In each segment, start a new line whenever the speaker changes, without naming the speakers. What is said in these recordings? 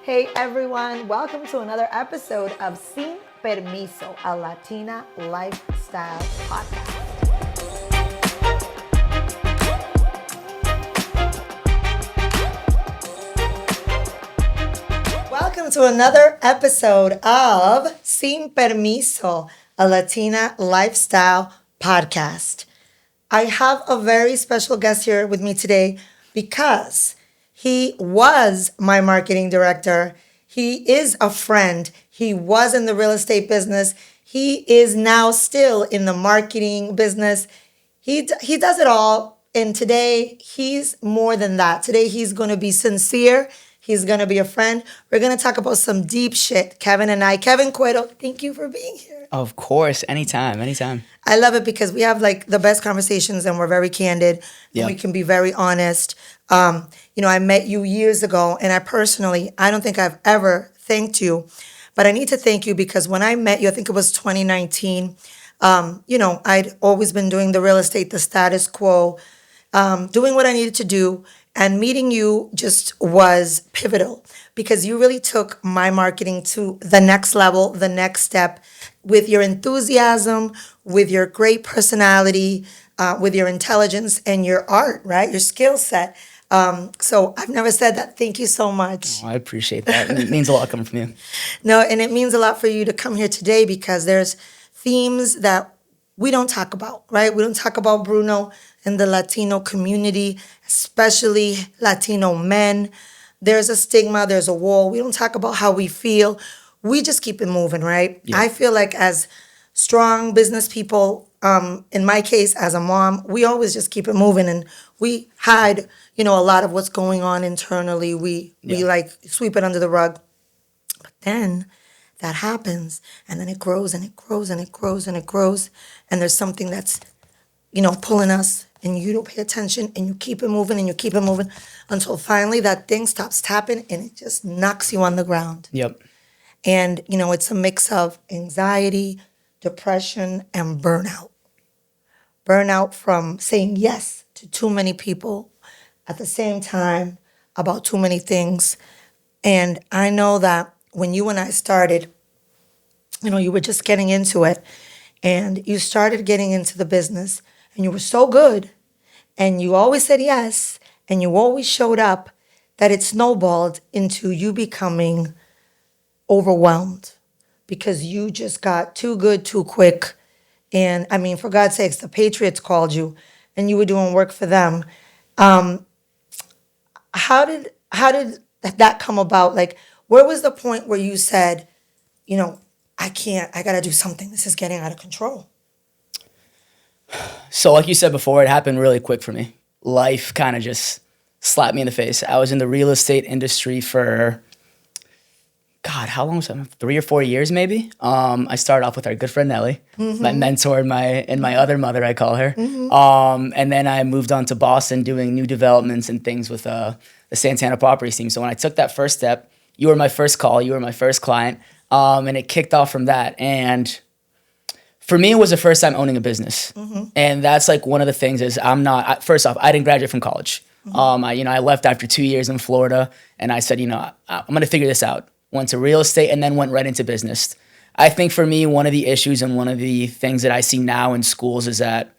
Hey everyone, welcome to another episode of Sin Permiso, a Latina lifestyle podcast. Welcome to another episode of Sin Permiso, a Latina lifestyle podcast. I have a very special guest here with me today because he was my marketing director. He is a friend. He was in the real estate business. He is now still in the marketing business. He does it all. And today, he's more than that. Today, he's going to be sincere. He's going to be a friend. We're going to talk about some deep shit, Kevin and I. Kevin Cueto, thank you for being here.
Of course. Anytime.
I love it because we have like the best conversations and we're very candid.
Yep.
And we can be very honest. I met you years ago and I don't think I've ever thanked you, but I need to thank you because when I met you, I think it was 2019, I'd always been doing the real estate, the status quo, doing what I needed to do. And meeting you just was pivotal because you really took my marketing to the next level, the next step with your enthusiasm, with your great personality, with your intelligence and your art, right? Your skill set. So I've never said that. Thank you so much.
Oh, I appreciate that. It means a lot coming from you.
No, and it means a lot for you to come here today because there's themes that we don't talk about, right? We don't talk about Bruno and the Latino community, especially Latino men. There's a stigma, there's a wall. We don't talk about how we feel. We just keep it moving, right?
Yeah.
I feel like as strong business people, in my case, as a mom, we always just keep it moving and we hide, a lot of what's going on internally. We like sweep it under the rug. But then that happens and then it grows and it grows and it grows and it grows. And there's something that's, pulling us and you don't pay attention and you keep it moving and you keep it moving until finally that thing stops tapping and it just knocks you on the ground.
Yep.
And, it's a mix of anxiety, depression, and burnout. Burnout from saying yes to too many people at the same time about too many things. And I know that when you and I started, you were just getting into it and you started getting into the business and you were so good and you always said yes and you always showed up that it snowballed into you becoming overwhelmed because you just got too good too quick. And I mean, for God's sakes, the Patriots called you and you were doing work for them. How did that come about? Like, where was the point where you said, I got to do something. This is getting out of control.
So like you said before, it happened really quick for me. Life kind of just slapped me in the face. I was in the real estate industry for, God, how long was that? 3 or 4 years maybe. I started off with our good friend Nellie, my mentor and my other mother, I call her. And then I moved on to Boston doing new developments and things with the Santana Properties team. So when I took that first step, you were my first call, you were my first client, and it kicked off from that. And for me, it was the first time owning a business. And that's like one of the things is first off, I didn't graduate from college. I left after 2 years in Florida and I said, I'm going to figure this out. Went to real estate and then went right into business. I think for me, one of the issues and one of the things that I see now in schools is that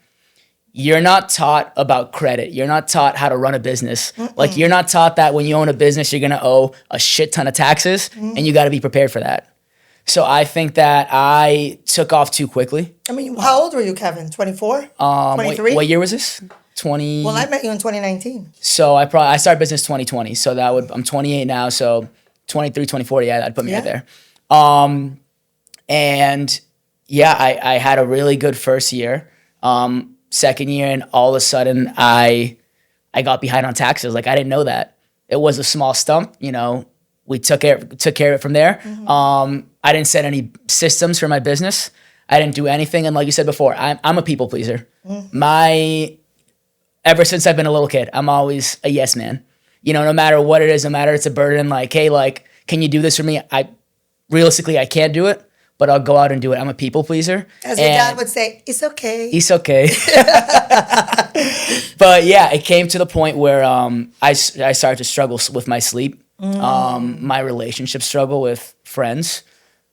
you're not taught about credit. You're not taught how to run a business. Like you're not taught that when you own a business, you're going to owe a shit ton of taxes and you got to be prepared for that. So I think that I took off too quickly.
I mean, how old were you, Kevin? 24? 23?
What year was this? 20.
Well, I met you in 2019.
So I started business 2020. So I'm 28 now. So 23, 24, yeah, that'd put me right there. And yeah, I had a really good first year. Second year, and all of a sudden I got behind on taxes. Like I didn't know that. It was a small stump, we took care of it from there. I didn't set any systems for my business. I didn't do anything. And like you said before, I'm a people pleaser. Ever since I've been a little kid, I'm always a yes man. No matter what it is, no matter it's a burden, like, hey, like, can you do this for me? Realistically, I can't do it, but I'll go out and do it. I'm a people pleaser.
As your dad would say, it's okay.
It's okay. But yeah, it came to the point where I started to struggle with my sleep. My relationship struggle with friends,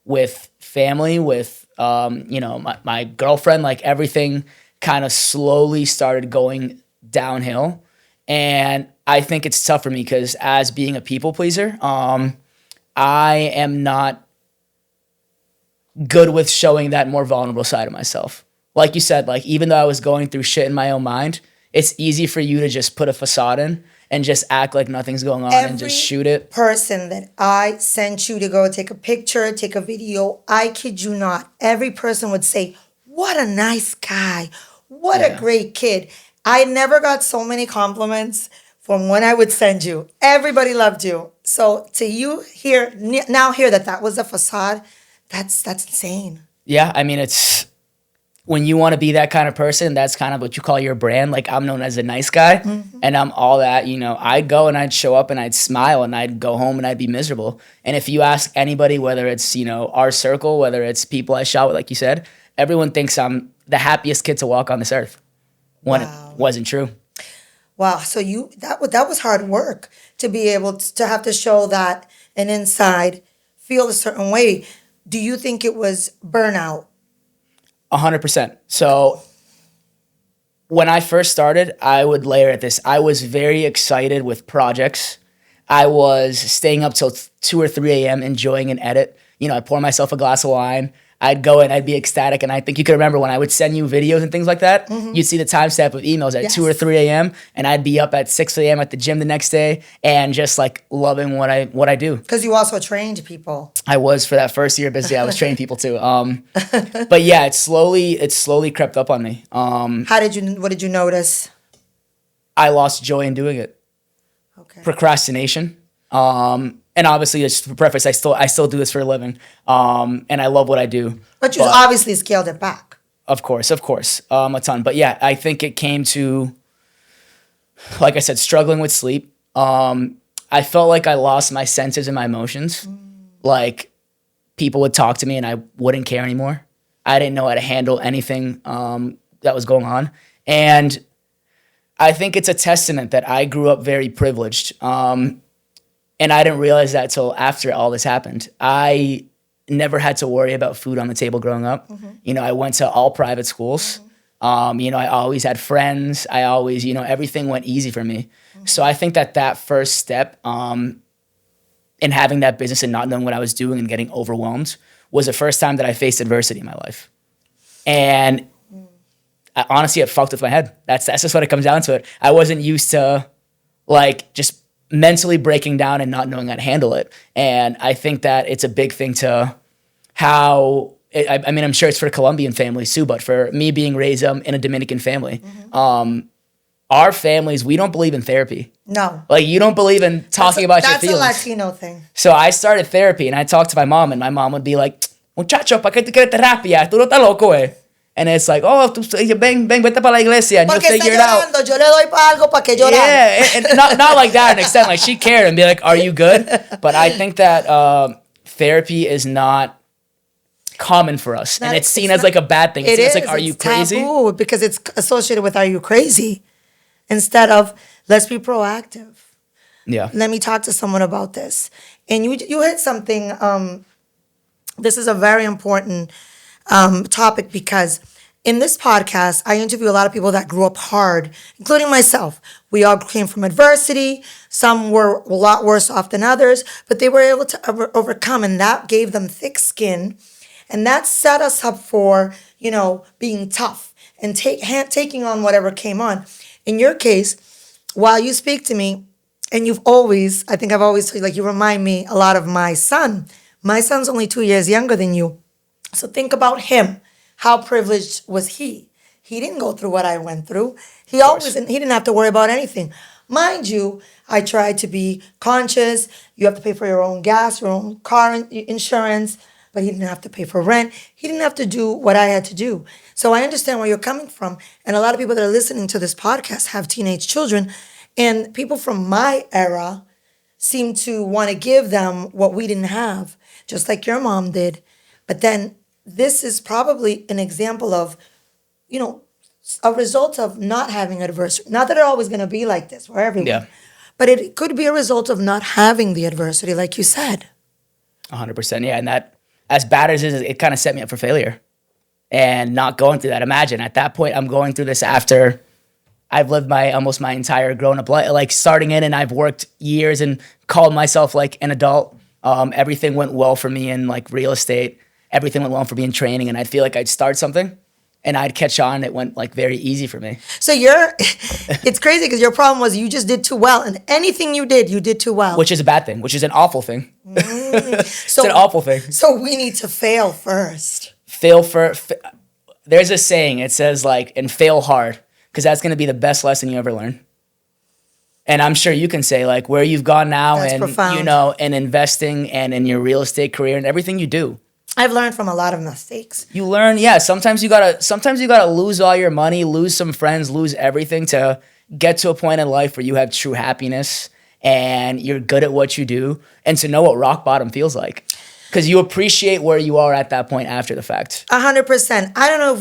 with family, with my girlfriend, like everything kind of slowly started going downhill. And I think it's tough for me because as being a people pleaser, I am not good with showing that more vulnerable side of myself. Like you said, like even though I was going through shit in my own mind, it's easy for you to just put a facade in and just act like nothing's going on and just shoot it.
Person that I sent you to go take a picture, take a video, I kid you not, every person would say, "What a nice guy. What a great kid." I never got so many compliments from when I would send you. Everybody loved you. So to you hear that was a facade, that's insane.
Yeah, I mean, it's when you want to be that kind of person, that's kind of what you call your brand. Like I'm known as a nice guy and I'm all that, I'd go and I'd show up and I'd smile and I'd go home and I'd be miserable. And if you ask anybody, whether it's, our circle, whether it's people I shot with, like you said, everyone thinks I'm the happiest kid to walk on this earth when it wasn't true.
Wow. So that was hard work to be able to have to show that and inside feel a certain way. Do you think it was burnout?
100%. So when I first started, I would layer at this. I was very excited with projects. I was staying up till 2 or 3 a.m. enjoying an edit. I'd pour myself a glass of wine. I'd go and I'd be ecstatic. And I think you can remember when I would send you videos and things like that, you'd see the timestamp of emails at 2 or 3 a.m. And I'd be up at 6 a.m. at the gym the next day and just like loving what I do.
Because you also trained people.
I was for that first year busy. I was training people too. But yeah, it slowly crept up on me.
What did you notice?
I lost joy in doing it.
Okay.
Procrastination. And obviously, just for preface, I still do this for a living, and I love what I do.
But you obviously scaled it back.
Of course, a ton. But yeah, I think it came to, like I said, struggling with sleep. I felt like I lost my senses and my emotions. Like people would talk to me and I wouldn't care anymore. I didn't know how to handle anything that was going on, and I think it's a testament that I grew up very privileged. And I didn't realize that till after all this happened. I never had to worry about food on the table growing up. I went to all private schools. I always had friends. I always, everything went easy for me. So I think that first step in having that business and not knowing what I was doing and getting overwhelmed was the first time that I faced adversity in my life. And honestly, it fucked with my head. That's just what it comes down to it. I wasn't used to like just mentally breaking down and not knowing how to handle it. And I think that it's a big thing to how, I'm sure it's for Colombian families too, but for me being raised in a Dominican family, our families, we don't believe in therapy.
No.
Like you don't believe in talking about your feelings.
That's a Latino thing.
So I started therapy and I talked to my mom and my mom would be like, muchacho, ¿pa qué te quieres terapia? Tú no estás loco, eh? And it's like, oh, ven, vete para la iglesia and you'll figure it out.
Yo le doy algo pa que llorar.
Yeah, and not like that to an extent. Like she cared and be like, are you good? But I think that therapy is not common for us. And it's seen as like a bad thing. It's like, are you crazy?
Taboo because it's associated with, are you crazy? Instead of, let's be proactive.
Yeah.
Let me talk to someone about this. And you hit something, this is a very important topic because in this podcast, I interview a lot of people that grew up hard, including myself. We all came from adversity. Some were a lot worse off than others, but they were able to overcome, and that gave them thick skin. And that set us up for, being tough and taking on whatever came on. In your case, while you speak to me, and I've always told you, like, you remind me a lot of my son. My son's only 2 years younger than you. So think about him. How privileged was he? He didn't go through what I went through. He didn't have to worry about anything. Mind you, I tried to be conscious. You have to pay for your own gas, your own car insurance, but he didn't have to pay for rent. He didn't have to do what I had to do. So I understand where you're coming from. And a lot of people that are listening to this podcast have teenage children. And people from my era seem to want to give them what we didn't have, just like your mom did. But then this is probably an example of, a result of not having adversity. Not that they're always going to be like this for everyone.
Yeah.
but it could be a result of not having the adversity, like you said.
100%. Yeah. And that, as bad as it is, it kind of set me up for failure and not going through that. Imagine at that point, I'm going through this after I've lived almost my entire grown up life, like starting in, and I've worked years and called myself like an adult. Everything went well for me in like real estate. Everything went well for me in training. And I'd feel like I'd start something and I'd catch on. It went like very easy for me.
So it's crazy because your problem was you just did too well, and anything you did too well.
Which is a bad thing, which is an awful thing. It's an awful thing.
So we need to fail first.
There's a saying, it says like, and fail hard, because that's going to be the best lesson you ever learn. And I'm sure you can say like where you've gone now,
That's
and
profound.
you know, and investing and in your real estate career and everything you do.
I've learned from a lot of mistakes.
You learn, yeah. Sometimes you gotta lose all your money, lose some friends, lose everything to get to a point in life where you have true happiness and you're good at what you do, and to know what rock bottom feels like, because you appreciate where you are at that point after the fact.
100%. I don't know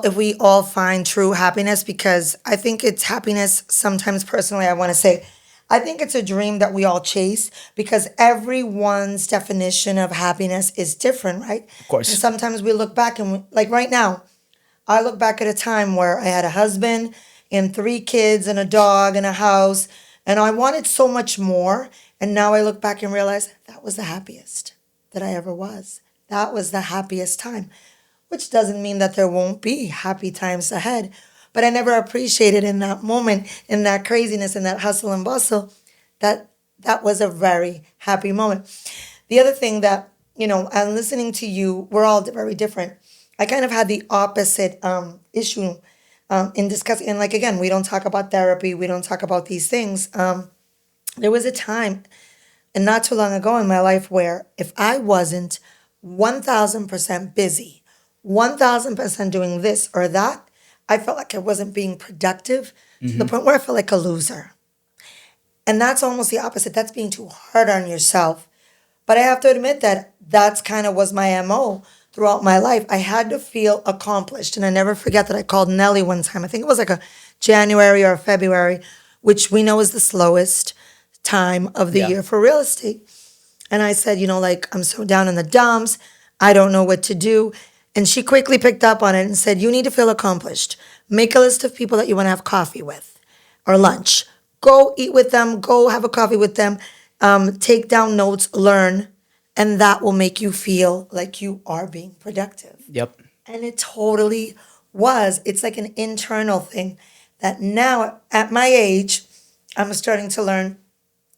if we all find true happiness, because I think it's happiness. Sometimes personally, I want to say, I think it's a dream that we all chase, because everyone's definition of happiness is different, right?
Of course.
And sometimes we look back and like right now, I look back at a time where I had a husband and 3 kids and a dog and a house, and I wanted so much more. And now I look back and realize that was the happiest that I ever was. That was the happiest time, which doesn't mean that there won't be happy times ahead. But I never appreciated in that moment, in that craziness, in that hustle and bustle, that was a very happy moment. The other thing that, I'm listening to you, we're all very different. I kind of had the opposite issue in discussing, and like, again, we don't talk about therapy, we don't talk about these things. There was a time, and not too long ago in my life, where if I wasn't 1,000% busy, 1,000% doing this or that, I felt like I wasn't being productive to the point where I felt like a loser. And that's almost the opposite. That's being too hard on yourself. But I have to admit that that's kind of was my MO throughout my life. I had to feel accomplished. And I never forget that I called Nelly one time. I think it was like a January or a February, which we know is the slowest time of the year for real estate. And I said, I'm so down in the dumps. I don't know what to do. And she quickly picked up on it and said, you need to feel accomplished. Make a list of people that you want to have coffee with or lunch. Go eat with them. Go have a coffee with them. Take down notes, learn, and that will make you feel like you are being productive.
Yep.
And it totally was. It's like an internal thing that now at my age, I'm starting to learn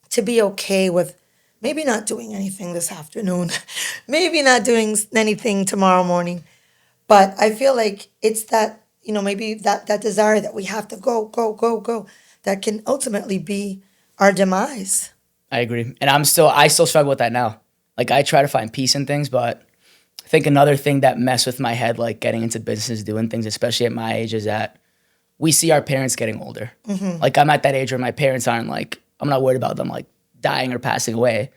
to be okay with maybe not doing anything this afternoon, maybe not doing anything tomorrow morning. But I feel like it's that, maybe that desire that we have to go, go, go, go, that can ultimately be our demise.
I agree. And I still struggle with that now. Like, I try to find peace in things, but I think another thing that messed with my head, like getting into business, doing things, especially at my age, is that we see our parents getting older. Like, I'm at that age where my parents aren't like, I'm not worried about them like dying or passing away.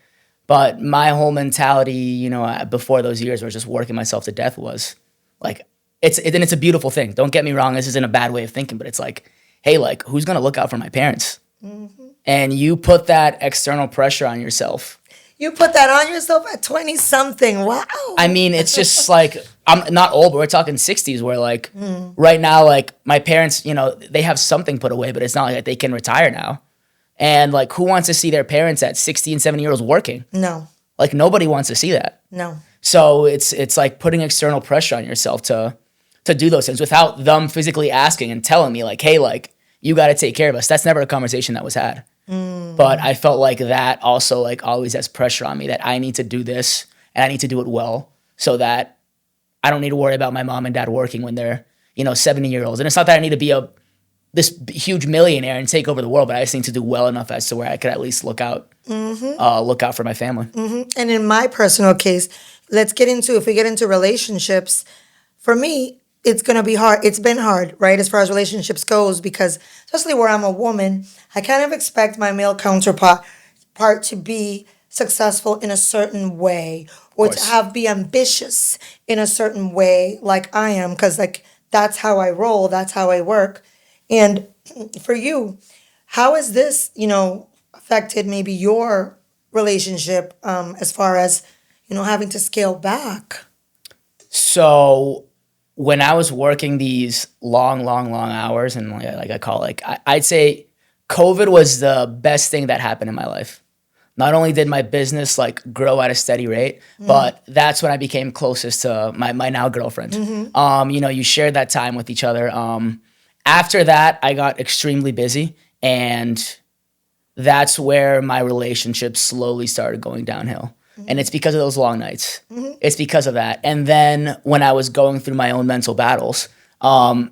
But my whole mentality, before those years where just working myself to death was like, it's a beautiful thing. Don't get me wrong. This isn't a bad way of thinking, but it's like, hey, like, who's going to look out for my parents? And you put that external pressure on yourself.
You put that on yourself at 20 something. Wow.
I mean, it's just like, I'm not old, but we're talking 60s where like right now, like my parents, they have something put away, but it's not like they can retire now. And like, who wants to see their parents at 60 and 70 years old working?
No.
Like, nobody wants to see that.
No.
So it's like putting external pressure on yourself to do those things without them physically asking and telling me like, hey, like, you got to take care of us. That's never a conversation that was had. But I felt like that also like always has pressure on me that I need to do this and I need to do it well so that I don't need to worry about my mom and dad working when they're, 70-year-olds. And it's not that I need to be this huge millionaire and take over the world, but I just need to do well enough as to where I could at least look out for my family.
And in my personal case, if we get into relationships, for me, it's going to be hard. It's been hard, right, as far as relationships goes, because especially where I'm a woman, I kind of expect my male counterpart to be successful in a certain way or to be ambitious in a certain way like I am, because like that's how I roll, that's how I work. And for you, how is this, affected maybe your relationship as far as, having to scale back?
So when I was working these long hours, and like I call it, I'd say COVID was the best thing that happened in my life. Not only did my business like grow at a steady rate, but that's when I became closest to my now girlfriend. You shared that time with each other. After that, I got extremely busy, and that's where my relationship slowly started going downhill. And it's because of those long nights. It's because of that. And then when I was going through my own mental battles, I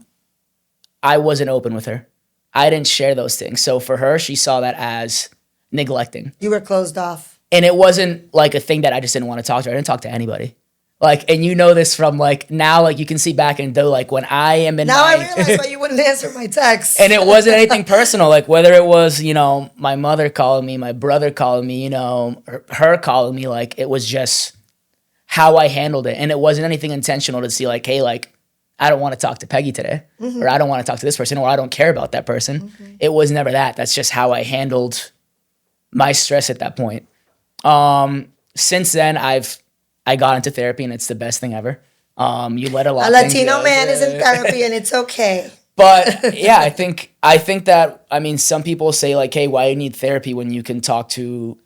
wasn't open with her. I didn't share those things. So for her, she saw that as neglecting.
You were closed off.
And it wasn't like a thing that I just didn't want to talk to her. I didn't talk to anybody. Like, and you know this from like now, like you can see back in though, like when I am in
Now I realize why you wouldn't answer my text.
and it wasn't anything personal. Like whether it was, my mother calling me, my brother calling me, her calling me, like it was just how I handled it. And it wasn't anything intentional to see like, hey, like I don't want to talk to Peggy today, or I don't want to talk to this person, or I don't care about that person. It was never that. That's just how I handled my stress at that point. Since then, I got into therapy, and it's the best thing ever. You let a lot.
A Latino man is in therapy, and it's okay.
But yeah, I think that, some people say like, hey, why do you need therapy when you can talk to,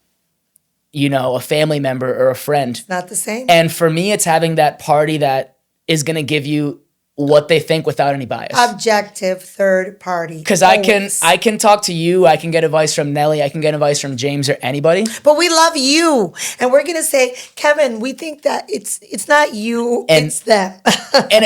a family member or a friend?
It's not the same.
And for me, it's having that party that is going to give you what they think without any bias.
Objective third party.
Because I can talk to you, I can get advice from Nelly, I can get advice from James or anybody.
But we love you. And we're gonna say, Kevin, we think that it's not you, it's them.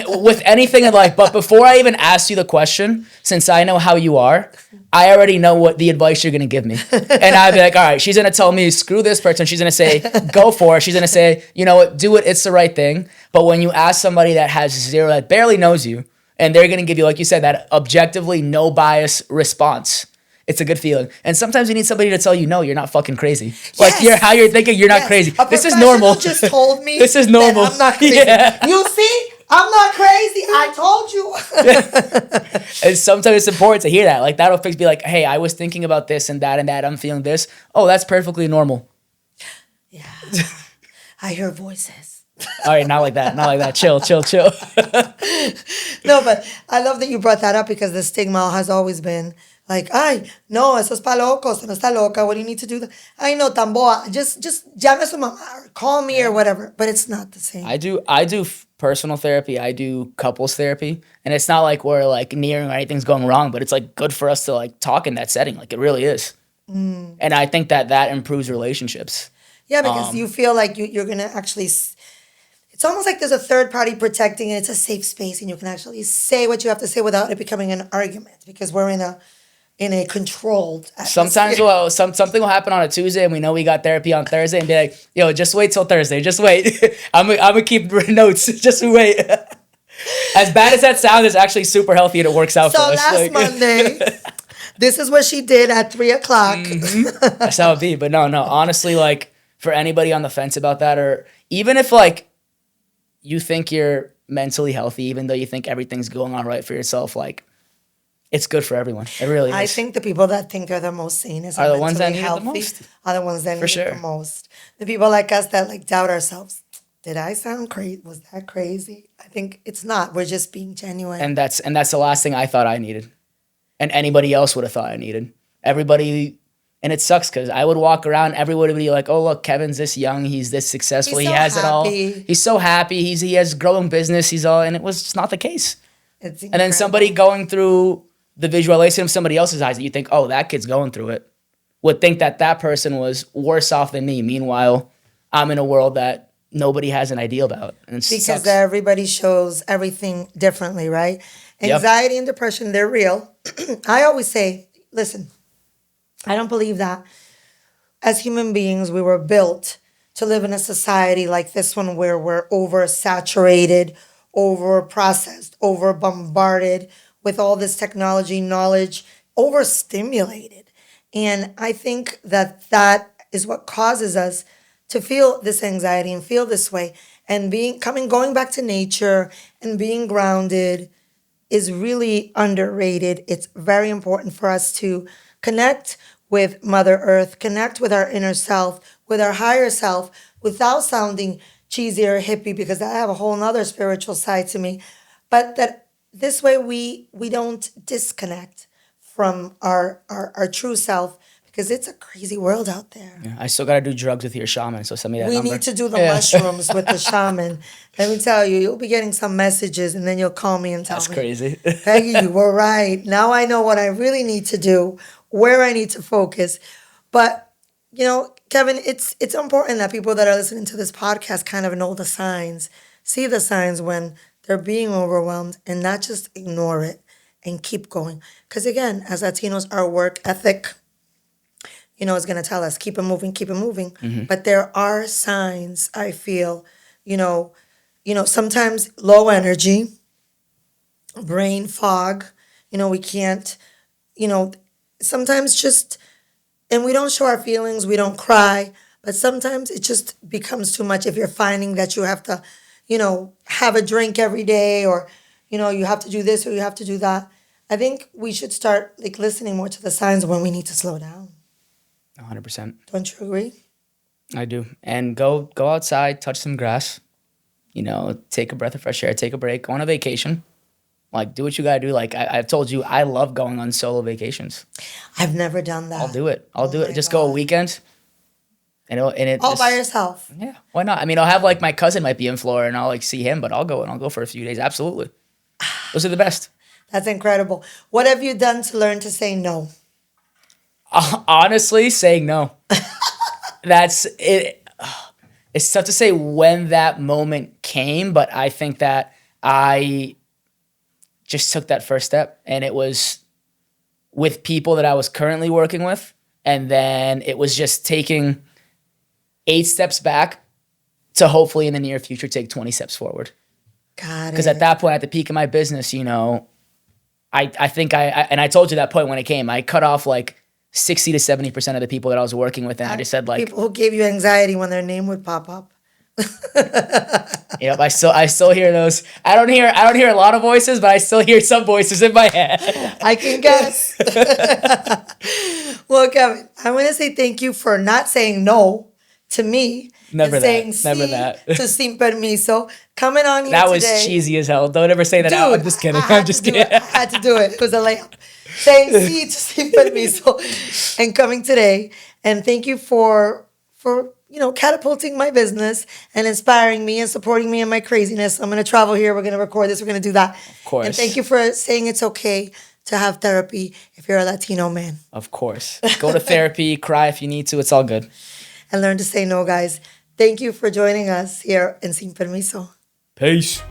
With anything in life, but before I even ask you the question, since I know how you are, I already know what the advice you're gonna give me. And I'd be like, all right, she's gonna tell me, screw this person. She's gonna say, go for it. She's gonna say, you know what, do it, it's the right thing. But when you ask somebody that has zero, that barely knows you, and they're gonna give you, like you said, that objectively no bias response, it's a good feeling. And sometimes you need somebody to tell you, no, you're not fucking crazy. Like how you're thinking, you're not crazy. This is normal.
Just told me
this is normal.
That I'm not crazy.
Yeah.
You see? I'm not crazy. I told you.
And sometimes it's important to hear that. Like that'll be like, hey, I was thinking about this and that. I'm feeling this. Oh, that's perfectly normal.
Yeah. I hear voices.
All right, not like that. Not like that. Chill.
No, but I love that you brought that up because the stigma has always been like, ay, no, eso es pa locos, no está loca. What do you need to do? Ay, no, tan boa. Just llame a su mamá or call me or whatever. But it's not the same.
I do personal therapy. I do couples therapy. And it's not like we're like nearing or anything's going wrong, but it's like good for us to like talk in that setting. Like it really is. And I think that improves relationships.
Yeah, because you feel like you're going to actually... It's almost like there's a third party protecting and it's a safe space and you can actually say what you have to say without it becoming an argument because we're in a controlled atmosphere.
Sometimes something will happen on a Tuesday and we know we got therapy on Thursday and be like, yo, just wait till Thursday. Just wait. I'm gonna keep notes. Just wait. As bad as that sounds, it's actually super healthy and it works out for us.
So last Monday, this is what she did at 3:00.
That's how it be. But no, honestly, like for anybody on the fence about that, or even if like you think you're mentally healthy, even though you think everything's going on right for yourself, like it's good for everyone. It really is.
I think the people that think they're the most sane
are the ones that need it the most.
Are the ones that need it the most. The people like us that like doubt ourselves. Did I sound crazy? Was that crazy? I think it's not. We're just being genuine.
And that's the last thing I thought I needed. And anybody else would have thought I needed. Everybody, and it sucks because I would walk around, everybody would be like, oh, look, Kevin's this young, he's this successful, he has it all. He's so happy, he has growing business, he's all, and it was just not the case.
It's incredible.
And then somebody going through the visualization of somebody else's eyes that you think, oh, that kid's going through it, would think that person was worse off than me. Meanwhile, I'm in a world that nobody has an idea about. And
because
sucks.
Everybody shows everything differently, right? Anxiety and depression, they're real. I always say, listen, I don't believe that as human beings, we were built to live in a society like this one where we're oversaturated, over-processed, over-bombarded with all this technology, knowledge, overstimulated. And I think that is what causes us to feel this anxiety and feel this way. And going back to nature and being grounded is really underrated. It's very important for us to connect with Mother Earth, connect with our inner self, with our higher self, without sounding cheesy or hippie, because I have a whole nother spiritual side to me. But that this way we don't disconnect from our true self, because it's a crazy world out there.
I still got to do drugs with your shaman, so send me that
We
number.
need to do the mushrooms with the shaman. Let me tell you, you'll be getting some messages and then you'll call me and tell
That's
me.
crazy.
Peggy, you were right. Now I know what I really need to do, where I need to focus. But, Kevin, it's important that people that are listening to this podcast kind of know the signs, see the signs when they're being overwhelmed, and not just ignore it and keep going. Because again, as Latinos, our work ethic, is going to tell us, keep it moving, keep it moving. But there are signs, I feel, sometimes low energy, brain fog, we can't, sometimes just, and we don't show our feelings, we don't cry, but sometimes it just becomes too much if you're finding that you have to, have a drink every day, or, you have to do this or you have to do that. I think we should start listening more to the signs when we need to slow down.
100%.
Don't you agree?
I do. And go outside, touch some grass, take a breath of fresh air, take a break, go on a vacation. Do what you gotta do. I've told you, I love going on solo vacations.
I've never done that.
I'll do it. Just go a weekend. All
by yourself.
Yeah. Why not? I'll have my cousin might be in Florida and I'll see him, but I'll go for a few days. Absolutely. Those are the best.
That's incredible. What have you done to learn to say no?
Honestly, saying no. That's it. It's tough to say when that moment came, but I think that I just took that first step, and it was with people that I was currently working with. And then it was just taking 8 steps back to hopefully in the near future take 20 steps forward.
Got it.
Because at that point, at the peak of my business, I think and I told you that point when it came, I cut off 60 to 70% of the people that I was working with, and I just said
people who gave you anxiety when their name would pop up.
Yep, I still hear those. I don't hear a lot of voices, but I still hear some voices in my head.
I can guess. Well, Kevin, I want to say thank you for not saying no to me.
Never
and
that.
Saying
Never
sí
that.
to Sin Permiso. Coming on here
That
today.
was cheesy as hell. Don't ever say that out. I'm just kidding.
I had to do it. It was a layup. Saying sí to Sin Permiso and coming today. And thank you for catapulting my business and inspiring me and supporting me in my craziness. I'm going to travel here. We're going to record this. We're going to do that.
Of course.
And thank you for saying it's okay to have therapy if you're a Latino man.
Of course. Go to therapy, cry if you need to. It's all good.
And learn to say no, guys. Thank you for joining us here in Sin Permiso.
Peace.